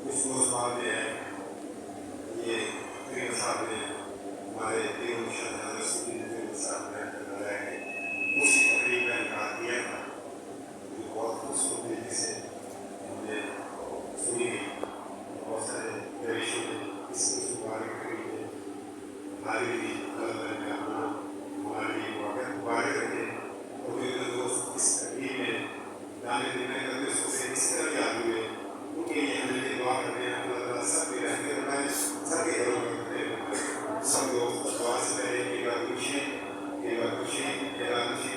कुछ दोस्त बाद में है ये फिर साहब ने हमारे तीनों शानदार सुनील साहब ने बताया कि उसी तकरीबन का दिया था जो बहुत खूबसूरत तरीके से हमने सुनी गई। बहुत सारे दरिशों ने इस मुबारक करीब हमारी भी हमारी मुबारक रखे और मेरे दोस्त इस तकरीब में जाने देने का दोस्तों से इस तरह याद हुए उनके लिए हमें दुआ करते हैं। अल्लाह ताला सबके रहते बनाए, सबके घरों में रहते बनाए। सब लोग दुआ से पहले एक बार खुशी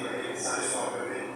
पढ़े सारे सवाल करते हैं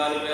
वाला